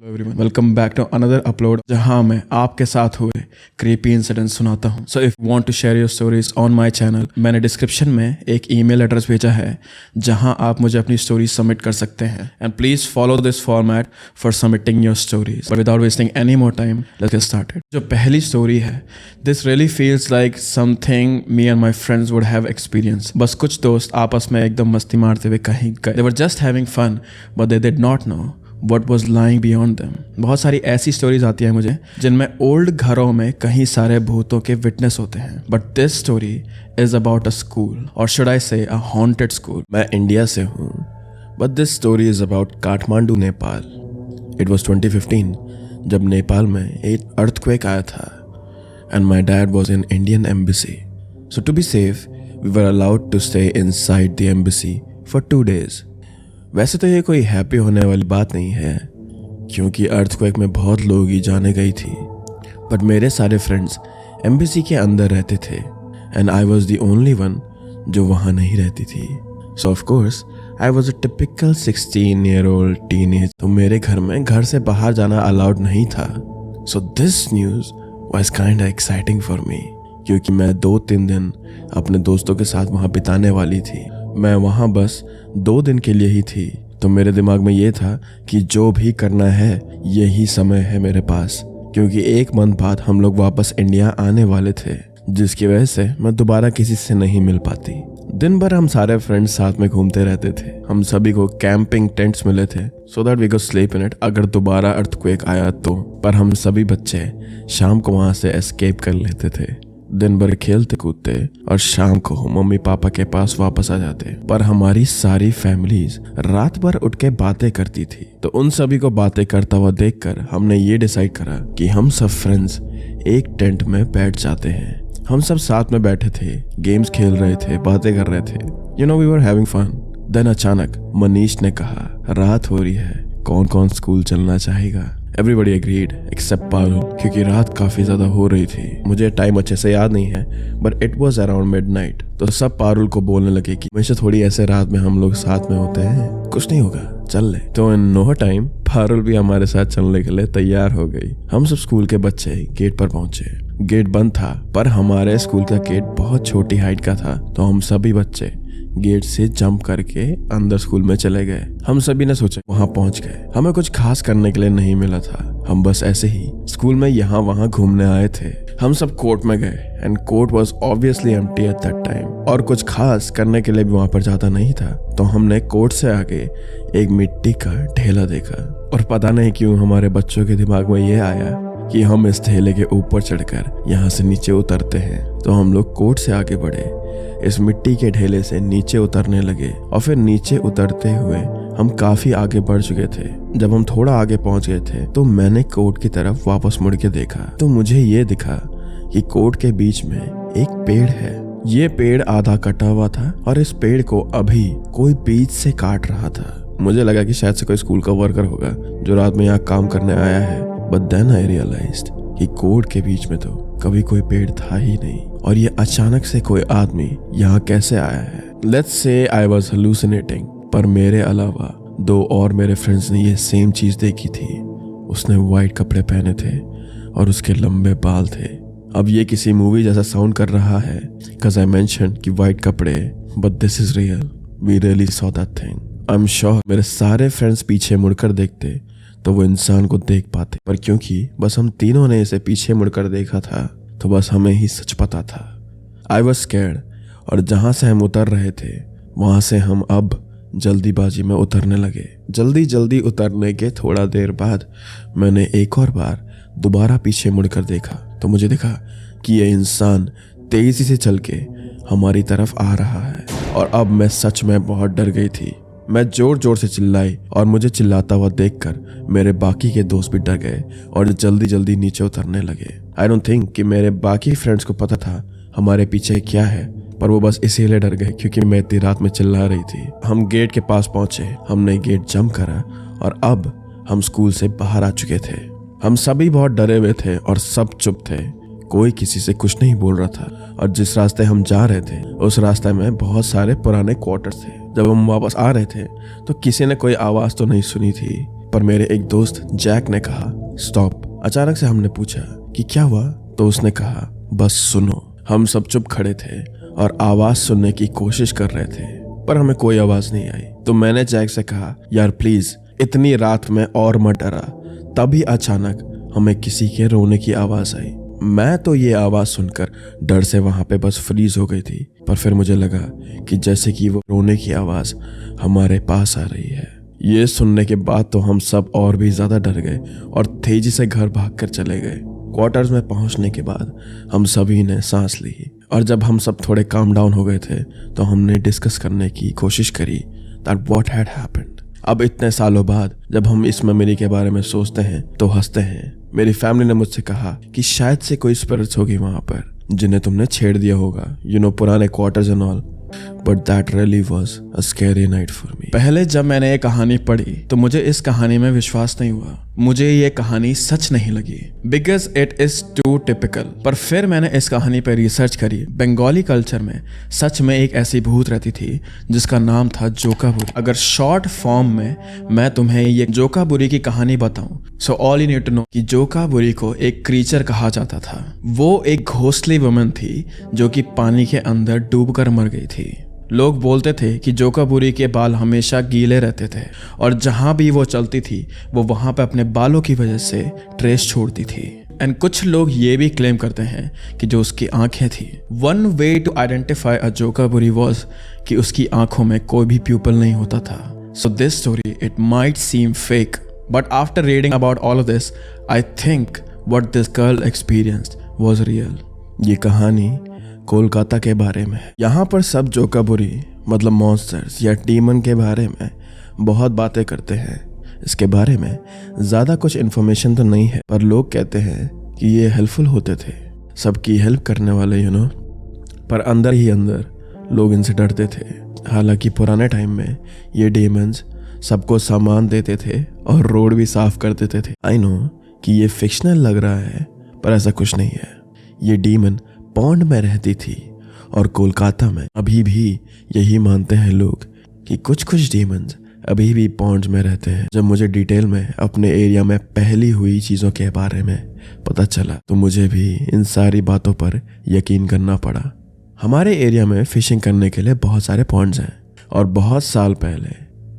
Everyone welcome back to another upload जहां मैं आपके साथ हुए क्रीपी इंसिडेंट सुनाता हूं। So if you want to share your stories on my channel, मैंने डिस्क्रिप्शन में एक ईमेल एड्रेस भेजा है जहां आप मुझे अपनी स्टोरीज सबमिट कर सकते हैं। And please follow this format for submitting your stories. But without wasting any more time let's get started. जो पहली स्टोरी है, this really feels like something me and my friends would have experience. बस कुछ दोस्त आपस में एकदम मस्ती मारते हुए कहीं गए। They were just having fun but they did not know What was lying beyond them। बहुत सारी ऐसी स्टोरीज आती हैं मुझे जिनमें ओल्ड घरों में कहीं सारे भूतों के विटनेस होते हैं। But this story is about a school, और should I say a haunted school. मैं इंडिया से हूँ, but this story is about Kathmandu, Nepal. It was 2015 जब नेपाल में एक अर्थक्वेक आया था and my dad was in Indian embassy. So to be safe we were allowed to stay inside the embassy for 2 days। वैसे तो ये कोई हैप्पी होने वाली बात नहीं है क्योंकि अर्थक्वेक में बहुत लोगों की जाने गई थी, बट मेरे सारे फ्रेंड्स एम्बेसी के अंदर रहते थे and I was the only one जो वहाँ नहीं रहती थी। सो of course I was a typical 16-year-old teenage. तो मेरे घर में घर से बाहर जाना अलाउड नहीं था। So this news was kind exciting for me क्योंकि मैं 2-3 दिन अपने दोस्तों के साथ वहाँ बिताने वाली थी। मैं वहाँ बस 2 दिन के लिए ही थी, तो मेरे दिमाग में ये था कि जो भी करना है यही समय है मेरे पास, क्योंकि 1 मंथ बाद हम लोग वापस इंडिया आने वाले थे, जिसकी वजह से मैं दोबारा किसी से नहीं मिल पाती। दिन भर हम सारे फ्रेंड्स साथ में घूमते रहते थे। हम सभी को कैंपिंग टेंट्स मिले थे so that we could sleep in it अगर दोबारा अर्थक्वेक आया तो। पर हम सभी बच्चे शाम को वहाँ से एस्केप कर लेते थे। दिन भर खेलते कूदते और शाम को मम्मी पापा के पास वापस आ जाते। पर हमारी सारी फैमिलीज रात भर उठ के बातें करती थी, तो उन सभी को बातें करता हुआ देखकर हमने ये डिसाइड करा कि हम सब फ्रेंड्स एक टेंट में बैठ जाते हैं। हम सब साथ में बैठे थे, गेम्स खेल रहे थे, बातें कर रहे थे। You know we were having fun. Then अचानक मनीष ने कहा, रात हो रही है, कौन कौन स्कूल चलना चाहेगा। एवरीबडी एग्रीड एक्सेप्ट पारुल, क्योंकि रात काफी ज्यादा हो रही थी। मुझे टाइम अच्छे से याद नहीं है but it was around midnight. तो सब पारुल को बोलने लगे कि हमेशा थोड़ी ऐसे रात में हम लोग साथ में होते हैं, कुछ नहीं होगा, चल ले। तो इन नो टाइम पारुल भी हमारे साथ चलने के लिए तैयार हो गई। हम सब स्कूल के बच्चे गेट पर पहुंचे। गेट बंद था पर हमारे स्कूल का गेट बहुत छोटी हाइट का था, तो हम सभी बच्चे गेट से जंप करके अंदर स्कूल में चले गए। हम सभी ने सोचा वहां पहुंच गए। हमें कुछ खास करने के लिए नहीं मिला था, हम बस ऐसे ही स्कूल में यहाँ वहां घूमने आए थे। हम सब कोर्ट में गए and court was obviously empty at that time, और कुछ खास करने के लिए भी वहां पर ज्यादा नहीं था। तो हमने कोर्ट से आगे एक मिट्टी का ढेला देखा, और पता नहीं क्यों हमारे बच्चों के दिमाग में ये आया कि हम इस ढेले के ऊपर चढ़कर यहाँ से नीचे उतरते हैं। तो हम लोग कोर्ट से आगे बढ़े, इस मिट्टी के ढेले से नीचे उतरने लगे, और फिर नीचे उतरते हुए हम काफी आगे बढ़ चुके थे। जब हम थोड़ा आगे पहुंच गए थे तो मैंने कोर्ट की तरफ वापस मुड़ के देखा, तो मुझे ये दिखा कि कोर्ट के बीच में एक पेड़ है। ये पेड़ आधा कटा हुआ था और इस पेड़ को अभी कोई बीच से काट रहा था। मुझे लगा कि शायद से कोई स्कूल का वर्कर होगा जो रात में यहाँ काम करने आया है, बट देन आई रियलाइज्ड कि कोर्ट के बीच में तो कभी कोई पेड़ था ही नहीं, और ये अचानक से कोई आदमी यहाँ कैसे आया है। Let's say I was hallucinating, पर मेरे अलावा 2 और मेरे फ्रेंड्स ने ये सेम चीज देखी थी। उसने वाइट कपड़े पहने थे और उसके लंबे बाल थे। अब ये किसी मूवी जैसा साउंड कर रहा है cause I mentioned कि वाइट कपड़े, but this is real, we really saw that thing। I'm sure मेरे सारे फ्रेंड्स पीछे मुड़कर देखते तो वो इंसान को देख पाते, पर क्योंकि बस हम तीनों ने इसे पीछे मुड़कर देखा था तो बस हमें ही सच पता था। आई वॉज स्कैर्ड, और जहां से हम उतर रहे थे वहां से हम अब जल्दीबाजी में उतरने लगे। जल्दी उतरने के थोड़ा देर बाद मैंने एक और बार दोबारा पीछे मुड़कर देखा, तो मुझे दिखा कि ये इंसान तेजी से चल के हमारी तरफ आ रहा है, और अब मैं सच में बहुत डर गई थी। मैं जोर जोर से चिल्लाई, और मुझे चिल्लाता हुआ देखकर मेरे बाकी के दोस्त भी डर गए और जल्दी नीचे उतरने लगे। आई डोंट थिंक कि मेरे बाकी फ्रेंड्स को पता था हमारे पीछे क्या है, पर वो बस इसीलिए डर गए क्योंकि मैं इतनी रात में चिल्ला रही थी। हम गेट के पास पहुंचे, हमने गेट जंप करा और अब हम स्कूल से बाहर आ चुके थे। हम सभी बहुत डरे हुए थे और सब चुप थे, कोई किसी से कुछ नहीं बोल रहा था। और जिस रास्ते हम जा रहे थे उस रास्ते में बहुत सारे पुराने क्वार्टर्स थे। जब हम वापस आ रहे थे तो किसी ने कोई आवाज तो नहीं सुनी थी, पर मेरे एक दोस्त जैक ने कहा स्टॉप। अचानक से हमने पूछा कि क्या हुआ, तो उसने कहा बस सुनो। हम सब चुप खड़े थे और आवाज सुनने की कोशिश कर रहे थे, पर हमें कोई आवाज नहीं आई। तो मैंने जैक से कहा यार प्लीज इतनी रात में और मत डरा। तभी अचानक हमें किसी के रोने की आवाज आई। मैं तो ये आवाज सुनकर डर से वहां पे बस फ्रीज हो गई थी, पर फिर मुझे लगा कि जैसे कि वो रोने की आवाज हमारे पास आ रही है। ये सुनने के बाद तो हम सब और भी ज्यादा डर गए और तेजी से घर भागकर चले गए। क्वार्टर्स में पहुंचने के बाद हम सभी ने सांस ली और जब हम सब थोड़े काम डाउन हो गए थे तो हमने डिस्कस करने की कोशिश करी दैट व्हाट हैड हैपेंड। अब इतने सालों बाद जब हम इस मेमोरी के बारे में सोचते हैं तो हंसते हैं। मेरी फैमिली ने मुझसे कहा कि शायद से कोई स्पिरिट्स होगी वहां पर जिन्हें तुमने छेड़ दिया होगा, पुराने quarters and all. But that really was a scary night for me. पहले जब मैंने ये कहानी पढ़ी तो मुझे इस कहानी में विश्वास नहीं हुआ। मुझे ये कहानी सच नहीं लगी because it is too typical. पर फिर मैंने इस कहानी पर रिसर्च करी। बंगाली कल्चर में सच में एक ऐसी भूत रहती थी जिसका नाम था जोकाबुरी। अगर शॉर्ट फॉर्म में मैं तुम्हें ये जोकाबुरी की कहानी बताऊं, so all you need to know कि जोकाबुरी को एक क्रीचर कहा जाता था। वो एक घोस्टली वुमन थी जो कि पानी के अंदर डूबकर मर गई थी। लोग बोलते थे कि जोकाबुरी के बाल हमेशा गीले रहते थे और जहां भी वो चलती थी वो वहां पे अपने बालों की वजह से ट्रेस छोड़ती थी। एंड कुछ लोग ये भी क्लेम करते हैं कि जो उसकी आंखें थी, one way to identify a kookaburra was कि उसकी आंखों में कोई भी प्यूपल नहीं होता था। So this story it might seem fake, but after reading about all of this I think what this girl experienced was real. ये कहानी कोलकाता के बारे में है। यहाँ पर सब जोकाबुरी मतलब मॉन्स्टर्स या डीमन के बारे में बहुत बातें करते हैं। इसके बारे में ज़्यादा कुछ इन्फॉर्मेशन तो नहीं है, पर लोग कहते हैं कि ये हेल्पफुल होते थे, सबकी हेल्प करने वाले पर अंदर ही अंदर लोग इनसे डरते थे। हालांकि पुराने टाइम में ये डीमंस सबको सामान देते थे और रोड भी साफ कर देते थे। आई नो कि ये फिक्शनल लग रहा है, पर ऐसा कुछ नहीं है। ये डीमन पौंड में रहती थी और कोलकाता में अभी भी यही मानते हैं लोग कि कुछ कुछ डीमंस अभी भी पौंड में रहते हैं। जब मुझे डिटेल में अपने एरिया में पहली हुई चीज़ों के बारे में पता चला तो मुझे भी इन सारी बातों पर यकीन करना पड़ा। हमारे एरिया में फिशिंग करने के लिए बहुत सारे पॉन्ड्स हैं और बहुत साल पहले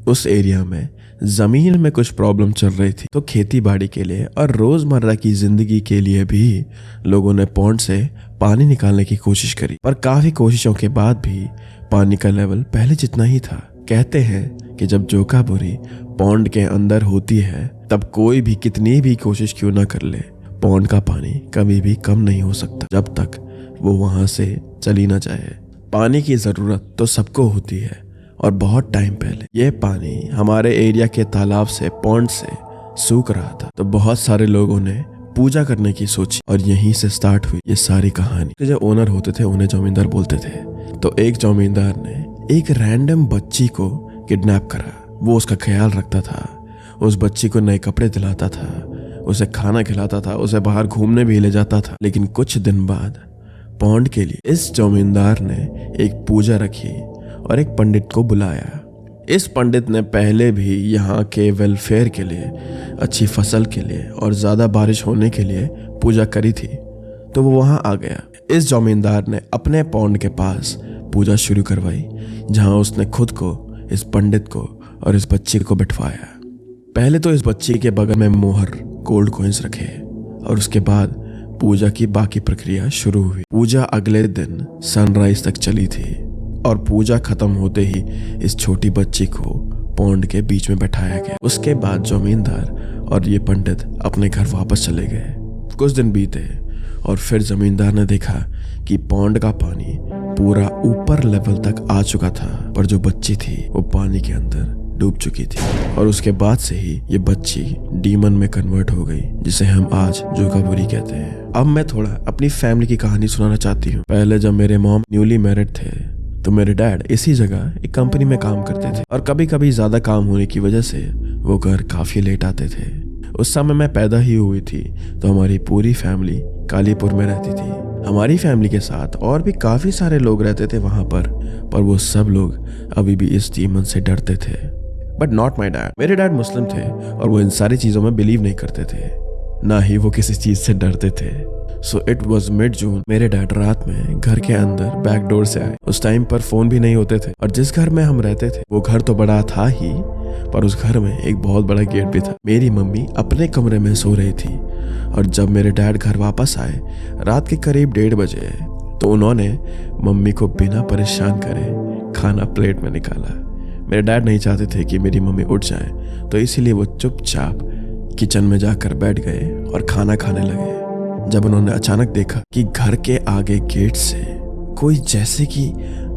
उस एरिया में ज़मीन में कुछ प्रॉब्लम चल रही थी, तो खेती बाड़ी के लिए और रोज़मर्रा की ज़िंदगी के लिए भी लोगों ने पॉन्ड से पानी निकालने की कोशिश करी, पर काफ़ी कोशिशों के बाद भी पानी का लेवल पहले जितना ही था। कहते हैं कि जब जोकाबुरी पॉन्ड के अंदर होती है तब कोई भी कितनी भी कोशिश क्यों ना कर ले, पॉन्ड का पानी कभी भी कम नहीं हो सकता जब तक वो वहाँ से चली ना जाए। पानी की ज़रूरत तो सबको होती है और बहुत टाइम पहले ये पानी हमारे एरिया के तालाब से पॉन्ड से सूख रहा था, तो बहुत सारे लोगों ने पूजा करने की सोची और यहीं से स्टार्ट हुई ये सारी कहानी। जो ओनर होते थे उन्हें जमींदार बोलते थे। तो एक जमींदार ने एक रैंडम बच्ची को किडनैप करा। वो उसका ख्याल रखता था, उस बच्ची को नए कपड़े दिलाता था, उसे खाना खिलाता था, उसे बाहर घूमने भी ले जाता था। लेकिन कुछ दिन बाद पॉन्ड के लिए इस जमींदार ने एक पूजा रखी और एक पंडित को बुलाया। इस पंडित ने पहले भी यहाँ के वेलफेयर के लिए, अच्छी फसल के लिए और ज़्यादा बारिश होने के लिए पूजा करी थी, तो वो वहाँ आ गया। इस जमींदार ने अपने पॉन्ड के पास पूजा शुरू करवाई, जहाँ उसने खुद को, इस पंडित को और इस बच्ची को बिठवाया। पहले तो इस बच्ची के बगल में मोहर गोल्ड कॉइन्स रखे और उसके बाद पूजा की बाकी प्रक्रिया शुरू हुई। पूजा अगले दिन सनराइज तक चली थी और पूजा खत्म होते ही इस छोटी बच्ची को पॉन्ड के बीच में बैठाया गया। उसके बाद जमींदार और ये पंडित अपने घर वापस चले गए। कुछ दिन बीते और फिर जमींदार ने देखा कि पॉन्ड का पानी पूरा ऊपर लेवल तक आ चुका था, पर जो बच्ची थी वो पानी के अंदर डूब चुकी थी। और उसके बाद से ही ये बच्ची डीमन में कन्वर्ट हो गई, जिसे हम आज जोकाबुरी कहते हैं। अब मैं थोड़ा अपनी फैमिली की कहानी सुनाना चाहती हूँ। पहले जब मेरे मॉम न्यूली मैरिड थे तो मेरे डैड इसी जगह एक कंपनी में काम करते थे और कभी कभी ज्यादा काम होने की वजह से वो घर काफी लेट आते थे। उस समय मैं पैदा ही हुई थी, तो हमारी पूरी फैमिली कालीपुर में रहती थी। हमारी फैमिली के साथ और भी काफी सारे लोग रहते थे वहां पर वो सब लोग अभी भी इस डीमन से डरते थे। But not my dad. मेरे डैड मुस्लिम थे और वो इन सारी चीज़ों में बिलीव नहीं करते थे, ना ही वो किसी चीज़ से डरते थे। सो इट वॉज मिड जून। मेरे डैड रात में घर के अंदर बैक डोर से आए। उस टाइम पर फोन भी नहीं होते थे और जिस घर में हम रहते थे वो घर तो बड़ा था ही, पर उस घर में एक बहुत बड़ा गेट भी था। मेरी मम्मी अपने कमरे में सो रही थी और जब मेरे डैड घर वापस आए रात के करीब 1:30 बजे, तो उन्होंने मम्मी को बिना परेशान करे खाना प्लेट में निकाला। मेरे डैड नहीं चाहते थे कि मेरी मम्मी उठ जाए, तो इसीलिए वो चुपचाप किचन में जाकर बैठ गए और खाना खाने लगे। जब उन्होंने अचानक देखा कि घर के आगे गेट से कोई जैसे कि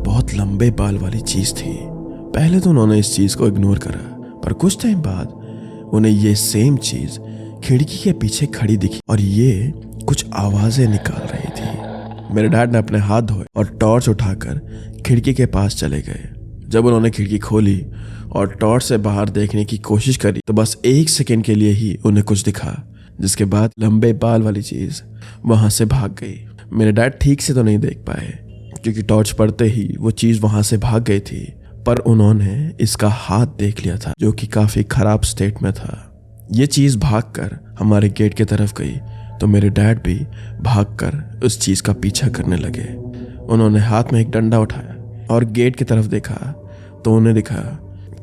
बहुत लंबे बाल वाली चीज थी, पहले तो उन्होंने इस चीज को इग्नोर करा, पर कुछ टाइम बाद उन्हें ये सेम चीज खिड़की के पीछे खड़ी दिखी और ये कुछ आवाजें निकाल रही थी। मेरे डैड ने अपने हाथ धोए और टॉर्च उठाकर खिड़की के पास चले गए। जब उन्होंने खिड़की खोली और टॉर्च से बाहर देखने की कोशिश करी, तो बस 1 सेकेंड के लिए ही उन्हें कुछ दिखा, जिसके बाद लंबे बाल वाली चीज वहां से भाग गई। मेरे डैड ठीक से तो नहीं देख पाए क्योंकि टॉर्च पड़ते ही वो चीज वहां से भाग गई थी, पर उन्होंने इसका हाथ देख लिया था जो कि काफी खराब स्टेट में था। ये चीज भागकर हमारे गेट की तरफ गई, तो मेरे डैड भी भागकर उस चीज का पीछा करने लगे। उन्होंने हाथ में एक डंडा उठाया और गेट की तरफ देखा, तो उन्हें दिखा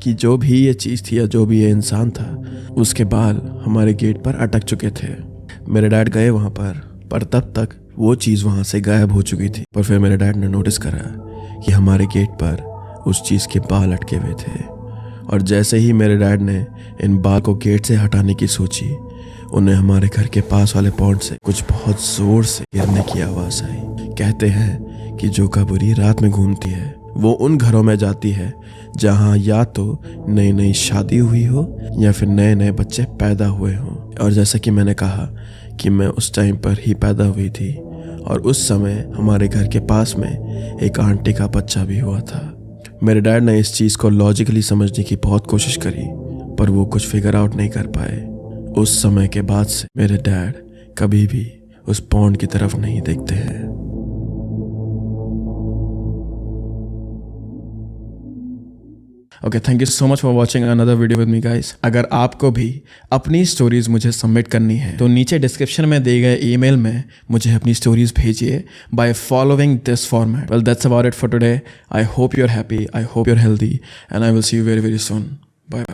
कि जो भी ये चीज थी या जो भी ये इंसान था, उसके बाल हमारे गेट पर अटक चुके थे। मेरे डैड गए वहां पर तब तक वो चीज वहां से गायब हो चुकी थी। पर फिर मेरे डैड ने नोटिस करा कि हमारे गेट पर उस चीज के बाल अटके हुए थे, और जैसे ही मेरे डैड ने इन बाल को गेट से हटाने की सोची, उन्हें हमारे घर के पास वाले पॉन्ड से कुछ बहुत जोर से गिरने की आवाज आई। कहते हैं कि जो कबूरी रात में घूमती है वो उन घरों में जाती है जहां या तो नई नई शादी हुई हो या फिर नए नए बच्चे पैदा हुए हों। और जैसा कि मैंने कहा कि मैं उस टाइम पर ही पैदा हुई थी और उस समय हमारे घर के पास में एक आंटी का बच्चा भी हुआ था। मेरे डैड ने इस चीज़ को लॉजिकली समझने की बहुत कोशिश करी, पर वो कुछ फिगर आउट नहीं कर पाए। उस समय के बाद से मेरे डैड कभी भी उस पॉन्ड की तरफ नहीं देखते हैं। Okay, thank you so much for watching another video with me guys. अगर आपको भी अपनी स्टोरीज मुझे सबमिट करनी है तो नीचे डिस्क्रिप्शन में दिए गए ईमेल में मुझे अपनी स्टोरीज भेजिए by following this format. Well, that's about it for today. I hope you are happy, I hope you are healthy, and I will see you very very soon. Bye bye.